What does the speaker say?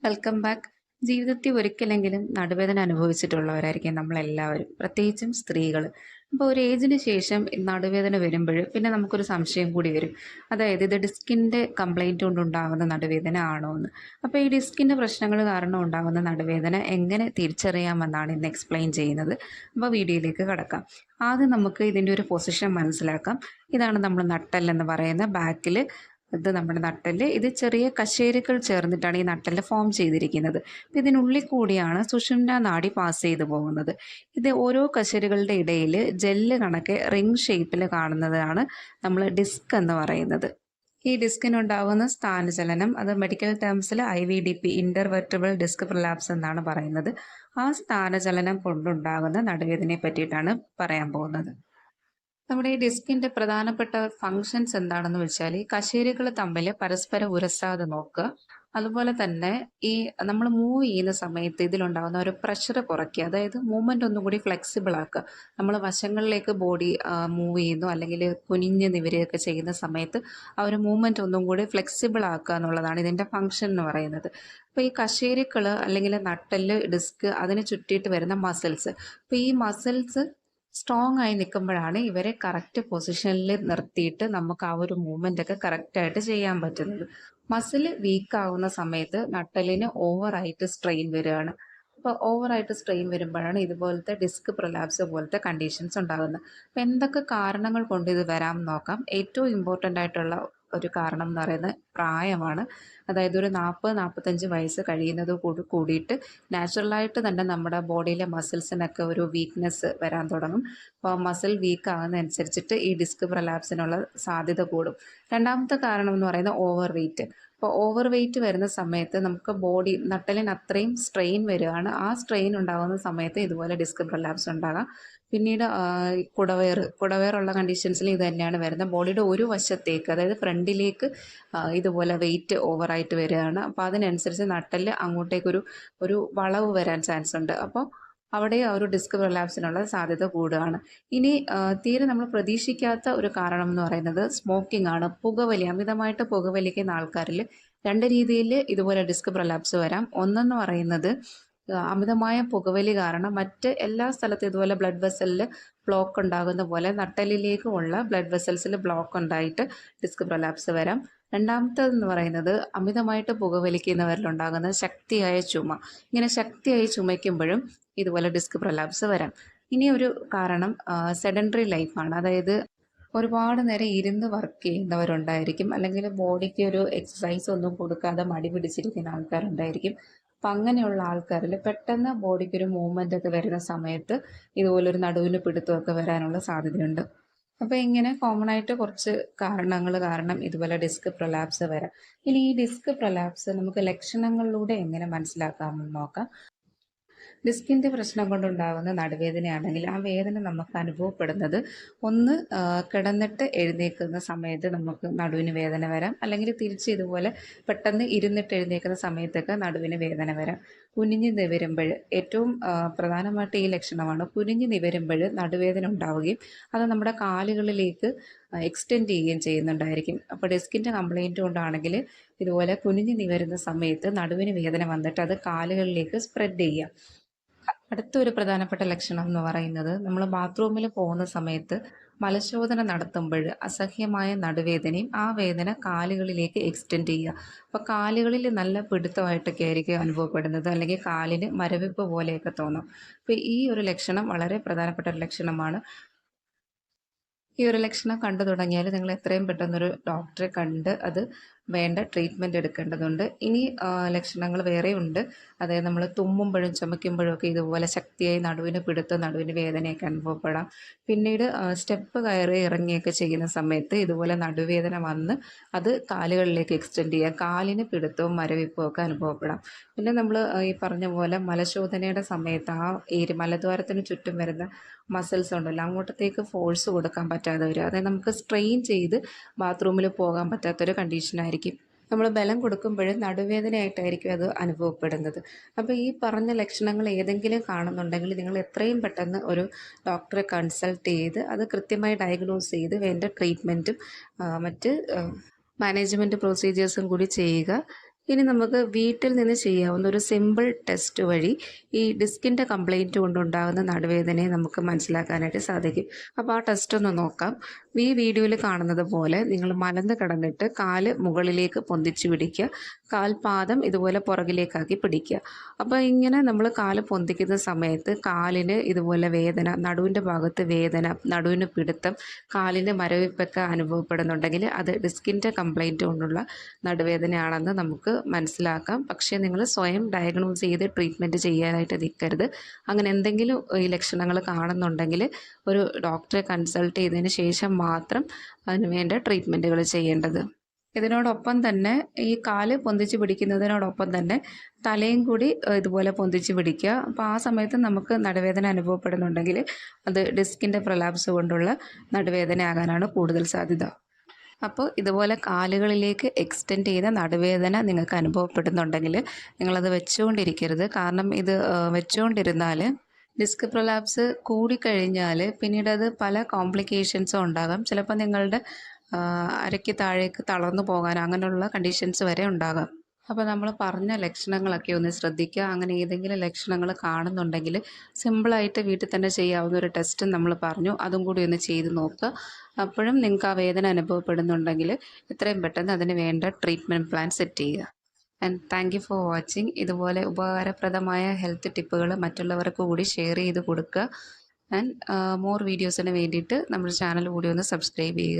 Welcome back. ജീവിതത്തിൽ ഒരിക്കലെങ്കിലും നടുവേദന അനുഭവിച്ചിട്ടുള്ളവരായിരിക്കും നമ്മളെല്ലാവരും, പ്രത്യേകിച്ചും സ്ത്രീകൾ. അപ്പോൾ ഒരു ഏജിന് ശേഷം നടുവേദന വരുമ്പോൾ പിന്നെ നമുക്കൊരു സംശയം കൂടി വരും. അതായത് ഇത് ഡിസ്കിൻ്റെ കംപ്ലൈൻറ്റ് കൊണ്ടുണ്ടാകുന്ന നടുവേദന ആണോ എന്ന്. അപ്പോൾ ഈ ഡിസ്കിൻ്റെ പ്രശ്നങ്ങൾ കാരണം ഉണ്ടാകുന്ന നടുവേദന എങ്ങനെ തിരിച്ചറിയാമെന്നാണ് ഇന്ന് എക്സ്പ്ലെയിൻ ചെയ്യുന്നത്. അപ്പോൾ വീഡിയോയിലേക്ക് കടക്കാം. ആദ്യം നമുക്ക് ഇതിൻ്റെ ഒരു പൊസിഷൻ മനസ്സിലാക്കാം. ഇതാണ് നമ്മൾ നട്ടെല്ലെന്ന് പറയുന്ന ബാക്കിൽ. ഇത് നമ്മുടെ നട്ടെല്ല്. ഇത് ചെറിയ കശേരുക്കൾ ചേർന്നിട്ടാണ് ഈ നട്ടെല്ല് ഫോം ചെയ്തിരിക്കുന്നത്. ഇതിനുള്ളിൽ കൂടിയാണ് സുഷുമ്നാ നാഡി പാസ് ചെയ്തു പോകുന്നത്. ഇത് ഓരോ കശേരുകളുടെ ഇടയിൽ ജെല്ല് കണക്കെ റിംഗ് ഷേപ്പിൽ കാണുന്നതാണ് നമ്മൾ ഡിസ്ക് എന്ന് പറയുന്നത്. ഈ ഡിസ്കിനുണ്ടാകുന്ന സ്ഥാനചലനം അത് medical ടേംസിൽ IVDP, intervertebral disc prolapse എന്നാണ് പറയുന്നത്. ആ സ്ഥാനചലനം കൊണ്ടുണ്ടാകുന്ന നടുവേദനയെ പറ്റിയിട്ടാണ് പറയാൻ പോകുന്നത്. നമ്മുടെ ഈ ഡിസ്കിൻ്റെ പ്രധാനപ്പെട്ട ഫങ്ഷൻസ് എന്താണെന്ന് വെച്ചാൽ ഈ കശേരുക്കൾ തമ്മിൽ പരസ്പരം ഉരസാതെ നോക്കുക. അതുപോലെ തന്നെ ഈ നമ്മൾ മൂവ് ചെയ്യുന്ന സമയത്ത് ഇതിലുണ്ടാകുന്ന ഒരു പ്രഷർ കുറയ്ക്കുക. അതായത് മൂവ്മെൻ്റ് ഒന്നും കൂടി ഫ്ലെക്സിബിൾ ആക്കുക. നമ്മൾ വശങ്ങളിലേക്ക് ബോഡി മൂവ് ചെയ്യുന്നു അല്ലെങ്കിൽ കുനിഞ്ഞ് നിവരുകയൊക്കെ ചെയ്യുന്ന സമയത്ത് ആ ഒരു മൂവ്മെൻറ്റ് ഒന്നും കൂടി ഫ്ലെക്സിബിൾ ആക്കുക എന്നുള്ളതാണ് ഇതിൻ്റെ ഫങ്ഷൻ എന്ന് പറയുന്നത്. അപ്പോൾ ഈ കശേരുക്കൾ അല്ലെങ്കിൽ നട്ടെല്ല്, ഡിസ്ക്, അതിന് ചുറ്റിയിട്ട് വരുന്ന മസിൽസ്, അപ്പോൾ ഈ മസിൽസ് സ്ട്രോങ് ആയി നിൽക്കുമ്പോഴാണ് ഇവരെ കറക്റ്റ് പൊസിഷനിൽ നിർത്തിയിട്ട് നമുക്ക് ആ ഒരു മൂവ്മെൻ്റ് ഒക്കെ കറക്റ്റായിട്ട് ചെയ്യാൻ പറ്റുന്നത്. മസിൽ വീക്ക് ആവുന്ന സമയത്ത് നട്ടലിന് ഓവറായിട്ട് സ്ട്രെയിൻ വരികയാണ്. അപ്പോൾ ഓവറായിട്ട് സ്ട്രെയിൻ വരുമ്പോഴാണ് ഇതുപോലത്തെ ഡിസ്ക് പ്രൊലാപ്സ് പോലത്തെ കണ്ടീഷൻസ് ഉണ്ടാകുന്നത്. അപ്പോൾ എന്തൊക്കെ കാരണങ്ങൾ കൊണ്ട് ഇത് വരാം നോക്കാം. ഏറ്റവും ഇമ്പോർട്ടൻ്റ് ആയിട്ടുള്ള ഒരു കാരണം എന്ന് പറയുന്നത് പ്രായമാണ്. അതായത് ഒരു 40-45 വയസ്സ് കഴിയുന്നത് കൂടിയിട്ട് നാച്ചുറലായിട്ട് തന്നെ നമ്മുടെ ബോഡിയിലെ മസിൽസിനൊക്കെ ഒരു വീക്ക്നെസ് വരാൻ തുടങ്ങും. അപ്പോൾ മസിൽ വീക്ക് ആകുന്നതനുസരിച്ചിട്ട് ഈ ഡിസ്ക് പ്രൊലാപ്സിനുള്ള സാധ്യത കൂടും. രണ്ടാമത്തെ കാരണം എന്ന് പറയുന്നത് ഓവർ വെയ്റ്റ്. അപ്പോൾ ഓവർ വെയ്റ്റ് വരുന്ന സമയത്ത് നമുക്ക് ബോഡി നട്ടലിന് അത്രയും സ്ട്രെയിൻ വരികയാണ്. ആ സ്ട്രെയിൻ ഉണ്ടാകുന്ന സമയത്ത് ഇതുപോലെ ഡിസ്ക് പ്രൊലാപ്സ് ഉണ്ടാകാം. പിന്നീട് കുടവയറുള്ള കണ്ടീഷൻസിൽ ഇത് തന്നെയാണ് വരുന്നത്. ബോഡിയുടെ ഒരു വശത്തേക്ക്, അതായത് ഫ്രണ്ടിലേക്ക് ഇതുപോലെ വെയിറ്റ് ഓവറായിട്ട് വരികയാണ്. അപ്പോൾ അതിനനുസരിച്ച് നട്ടെല്ല് അങ്ങോട്ടേക്കൊരു വളവ് വരാൻ ചാൻസ് ഉണ്ട്. അപ്പോൾ അവിടെ ആ ഒരു ഡിസ്ക് പ്രൊലാപ്സിനുള്ള സാധ്യത കൂടുകയാണ്. ഇനി തീരെ നമ്മൾ പ്രതീക്ഷിക്കാത്ത ഒരു കാരണം എന്ന് പറയുന്നത് സ്മോക്കിംഗ് ആണ്. പുകവലി, അമിതമായിട്ട് പുകവലിക്കുന്ന ആൾക്കാരിൽ രണ്ട് രീതിയിൽ ഇതുപോലെ ഡിസ്ക് പ്രൊലാപ്സ് വരാം. ഒന്നെന്ന് പറയുന്നത് അമിതമായ പുകവലി കാരണം മറ്റ് എല്ലാ സ്ഥലത്തും ഇതുപോലെ ബ്ലഡ് വെസലിൽ ബ്ലോക്ക് ഉണ്ടാകുന്ന പോലെ നട്ടലിലേക്കുമുള്ള ബ്ലഡ് വെസൽസിൽ ബ്ലോക്ക് ഉണ്ടായിട്ട് ഡിസ്ക് പ്രൊലാപ്സ് വരാം. രണ്ടാമത്തേതെന്ന് പറയുന്നത് അമിതമായിട്ട് പുകവലിക്കുന്നവരിലുണ്ടാകുന്ന ശക്തിയായ ചുമ. ഇങ്ങനെ ശക്തിയായി ചുമയ്ക്കുമ്പോഴും ഇതുപോലെ ഡിസ്ക് പ്രൊലാപ്സ് വരാം. ഇനി ഒരു കാരണം സെഡൻറ്ററി ലൈഫാണ്. അതായത് ഒരുപാട് നേരം ഇരുന്ന് വർക്ക് ചെയ്യുന്നവരുണ്ടായിരിക്കും, അല്ലെങ്കിൽ ബോഡിക്ക് ഒരു എക്സസൈസ് ഒന്നും കൊടുക്കാതെ മടി പിടിച്ചിരിക്കുന്ന ആൾക്കാരുണ്ടായിരിക്കും. അപ്പം അങ്ങനെയുള്ള ആൾക്കാരിൽ പെട്ടെന്ന് ബോഡിക്കൊരു മൂവ്മെൻ്റ് ഒക്കെ വരുന്ന സമയത്ത് ഇതുപോലൊരു നടുവിന് പിടുത്തമൊക്കെ വരാനുള്ള സാധ്യതയുണ്ട്. അപ്പോൾ ഇങ്ങനെ കോമൺ ആയിട്ട് കുറച്ച് കാരണങ്ങൾ കാരണം ഇതുപോലെ ഡിസ്ക് പ്രൊലാപ്സ് വരാം. ഇനി ഈ ഡിസ്ക് പ്രൊലാപ്സ് നമുക്ക് ലക്ഷണങ്ങളിലൂടെ എങ്ങനെ മനസ്സിലാക്കാമെന്ന് നോക്കാം. ഡിസ്കിൻ്റെ പ്രശ്നം കൊണ്ടുണ്ടാകുന്ന നടുവേദനയാണെങ്കിൽ ആ വേദന നമുക്ക് അനുഭവപ്പെടുന്നത് ഒന്ന് കിടന്നിട്ട് എഴുന്നേൽക്കുന്ന സമയത്ത് നമുക്ക് നടുവിന് വേദന വരാം, അല്ലെങ്കിൽ തിരിച്ച് ഇതുപോലെ പെട്ടെന്ന് ഇരുന്നിട്ട് എഴുന്നേൽക്കുന്ന സമയത്തൊക്കെ നടുവിന് വേദന വരാം. കുനിഞ്ഞ് നിവരുമ്പോൾ ഏറ്റവും പ്രധാനമായിട്ട് ഈ ലക്ഷണമാണ്. കുനിഞ്ഞ് നിവരുമ്പോൾ നടുവേദന ഉണ്ടാവുകയും അത് നമ്മുടെ കാലുകളിലേക്ക് എക്സ്റ്റെൻഡ് ചെയ്യുകയും ചെയ്യുന്നുണ്ടായിരിക്കും. അപ്പോൾ ഡിസ്കിൻ്റെ കംപ്ലയിൻറ്റ് കൊണ്ടാണെങ്കിൽ ഇതുപോലെ കുനിഞ്ഞ് നിവരുന്ന സമയത്ത് നടുവിന് വേദന വന്നിട്ട് അത് കാലുകളിലേക്ക് സ്പ്രെഡ് ചെയ്യുക. അടുത്തൊരു പ്രധാനപ്പെട്ട ലക്ഷണം എന്ന് പറയുന്നത് നമ്മൾ ബാത്റൂമിൽ പോകുന്ന സമയത്ത് മലശോധന നടത്തുമ്പോൾ അസഹ്യമായ നടുവേദനയും ആ വേദന കാലുകളിലേക്ക് എക്സ്റ്റെൻഡ് ചെയ്യുക. അപ്പോൾ കാലുകളിൽ നല്ല പിടുത്തമായിട്ടൊക്കെ ആയിരിക്കും അനുഭവപ്പെടുന്നത്, അല്ലെങ്കിൽ കാലിന് മരവിപ്പ് പോലെയൊക്കെ തോന്നും. അപ്പോൾ ഈ ഒരു ലക്ഷണം വളരെ പ്രധാനപ്പെട്ട ഒരു ലക്ഷണമാണ്. ഈ ഒരു ലക്ഷണം കണ്ടു തുടങ്ങിയാൽ നിങ്ങൾ എത്രയും പെട്ടെന്നൊരു ഡോക്ടറെ കണ്ട് അത് വേണ്ട ട്രീറ്റ്മെൻറ്റ് എടുക്കേണ്ടതുണ്ട്. ഇനി ലക്ഷണങ്ങൾ വേറെയുണ്ട്. അതായത് നമ്മൾ തുമ്മുമ്പോഴും ചുമയ്ക്കുമ്പോഴും ഒക്കെ ഇതുപോലെ ശക്തിയായി നടുവിന് പിടുത്തം, നടുവിന് വേദനയൊക്കെ അനുഭവപ്പെടാം. പിന്നീട് സ്റ്റെപ്പ് കയറി ഇറങ്ങിയൊക്കെ ചെയ്യുന്ന സമയത്ത് ഇതുപോലെ നടുവേദന വന്ന് അത് കാലുകളിലേക്ക് എക്സ്റ്റെൻഡ് ചെയ്യുക, കാലിന് പിടുത്തവും മരവിപ്പും ഒക്കെ അനുഭവപ്പെടാം. പിന്നെ നമ്മൾ ഈ പറഞ്ഞ പോലെ മലശോധനയുടെ സമയത്ത് ആ മലദ്വാരത്തിന് ചുറ്റും വരുന്ന മസിൽസ് ഉണ്ടല്ലോ, അങ്ങോട്ടത്തേക്ക് ഫോഴ്സ് കൊടുക്കാൻ പറ്റാതെ വരിക. അതായത് നമുക്ക് സ്ട്രെയിൻ ചെയ്ത് ബാത്റൂമിൽ പോകാൻ പറ്റാത്തൊരു കണ്ടീഷനായിരിക്കും. നമ്മൾ ബലം കൊടുക്കുമ്പോഴും നടുവേദനയായിട്ടായിരിക്കും അത് അനുഭവപ്പെടുന്നത്. അപ്പോൾ ഈ പറഞ്ഞ ലക്ഷണങ്ങൾ ഏതെങ്കിലും കാണുന്നുണ്ടെങ്കിൽ നിങ്ങൾ എത്രയും പെട്ടെന്ന് ഒരു ഡോക്ടറെ കൺസൾട്ട് ചെയ്ത് അത് കൃത്യമായി ഡയഗ്നോസ് ചെയ്ത് വേണ്ട ട്രീറ്റ്മെൻറ്റും മറ്റ് മാനേജ്മെൻറ്റ് പ്രൊസീജിയേഴ്സും കൂടി ചെയ്യുക. ഇനി നമുക്ക് വീട്ടിൽ നിന്ന് ചെയ്യാവുന്ന ഒരു സിമ്പിൾ ടെസ്റ്റ് വഴി ഈ ഡിസ്കിൻ്റെ കംപ്ലൈൻറ്റ് കൊണ്ടുണ്ടാകുന്ന നടുവേദനയെ നമുക്ക് മനസ്സിലാക്കാനായിട്ട് സാധിക്കും. അപ്പോൾ ആ ടെസ്റ്റ് ഒന്ന് നോക്കാം. ഈ വീഡിയോയിൽ കാണുന്നത് പോലെ നിങ്ങൾ മലന്ന് കിടന്നിട്ട് കാല് മുകളിലേക്ക് പൊന്തിച്ച് പിടിക്കുക, കാൽപാദം ഇതുപോലെ പുറകിലേക്കാക്കി പിടിക്കുക. അപ്പോൾ ഇങ്ങനെ നമ്മൾ കാല് പൊന്തിക്കുന്ന സമയത്ത് കാലിന് ഇതുപോലെ വേദന, നടുവിൻ്റെ ഭാഗത്ത് വേദന, നടുവിന് പിടുത്തം, കാലിന് മരവിപ്പൊക്കെ അനുഭവപ്പെടുന്നുണ്ടെങ്കിൽ അത് ഡിസ്കിൻ്റെ കംപ്ലൈൻറ്റ് കൊണ്ടുള്ള നടുവേദനയാണെന്ന് നമുക്ക് മനസ്സിലാക്കാം. പക്ഷേ നിങ്ങൾ സ്വയം ഡയഗ്നോസ് ചെയ്ത് ട്രീറ്റ്മെൻറ്റ് ചെയ്യാനായിട്ട് നിൽക്കരുത്. അങ്ങനെ എന്തെങ്കിലും ഈ ലക്ഷണങ്ങൾ കാണുന്നുണ്ടെങ്കിൽ ഒരു ഡോക്ടറെ കൺസൾട്ട് ചെയ്തതിന് ശേഷം മാത്രം അതിന് വേണ്ട ട്രീറ്റ്മെൻറ്റുകൾ ചെയ്യേണ്ടത്. ഇതിനോടൊപ്പം തന്നെ ഈ കാല് പൊന്തിച്ച് പിടിക്കുന്നതിനോടൊപ്പം തന്നെ തലയും കൂടി ഇതുപോലെ പൊന്തിച്ച് പിടിക്കുക. അപ്പോൾ ആ സമയത്ത് നമുക്ക് നടുവേദന അനുഭവപ്പെടുന്നുണ്ടെങ്കിൽ അത് ഡിസ്കിൻ്റെ പ്രൊലാപ്സ് കൊണ്ടുള്ള നടുവേദന ആകാനാണ് കൂടുതൽ സാധ്യത. അപ്പോൾ ഇതുപോലെ കാലുകളിലേക്ക് എക്സ്റ്റെൻഡ് ചെയ്ത നടുവേദന നിങ്ങൾക്ക് അനുഭവപ്പെടുന്നുണ്ടെങ്കിൽ നിങ്ങളത് വെച്ചുകൊണ്ടിരിക്കരുത്. കാരണം ഇത് വെച്ചുകൊണ്ടിരുന്നാൽ ഡിസ്ക് പ്രൊലാപ്സ് കൂടിക്കഴിഞ്ഞാൽ പിന്നീട് അത് പല കോംപ്ലിക്കേഷൻസും ഉണ്ടാകാം. ചിലപ്പോൾ നിങ്ങളുടെ അരയ്ക്ക് താഴേക്ക് തളർന്നു പോകാൻ അങ്ങനെയുള്ള കണ്ടീഷൻസ് വരെ ഉണ്ടാകാം. അപ്പോൾ നമ്മൾ പറഞ്ഞ ലക്ഷണങ്ങളൊക്കെ ഒന്ന് ശ്രദ്ധിക്കുക. അങ്ങനെ ഏതെങ്കിലും ലക്ഷണങ്ങൾ കാണുന്നുണ്ടെങ്കിൽ സിമ്പിളായിട്ട് വീട്ടിൽ തന്നെ ചെയ്യാവുന്ന ഒരു ടെസ്റ്റ് നമ്മൾ പറഞ്ഞു, അതും കൂടി ഒന്ന് ചെയ്ത് നോക്കുക. അപ്പോഴും നിങ്ങൾക്ക് ആ വേദന അനുഭവപ്പെടുന്നുണ്ടെങ്കിൽ എത്രയും പെട്ടെന്ന് അതിന് വേണ്ട ട്രീറ്റ്മെൻറ്റ് പ്ലാൻ സെറ്റ് ചെയ്യുക. And thank you for watching. ഇതുപോലെ ഉപകാരപ്രദമായ ഹെൽത്ത് ടിപ്പുകൾ മറ്റുള്ളവർക്ക് കൂടി ഷെയർ ചെയ്ത് കൊടുക്കുക. ആൻഡ് മോർ വീഡിയോസിന് വേണ്ടിയിട്ട് നമ്മുടെ ചാനൽ കൂടി ഒന്ന് സബ്സ്ക്രൈബ് ചെയ്യുക.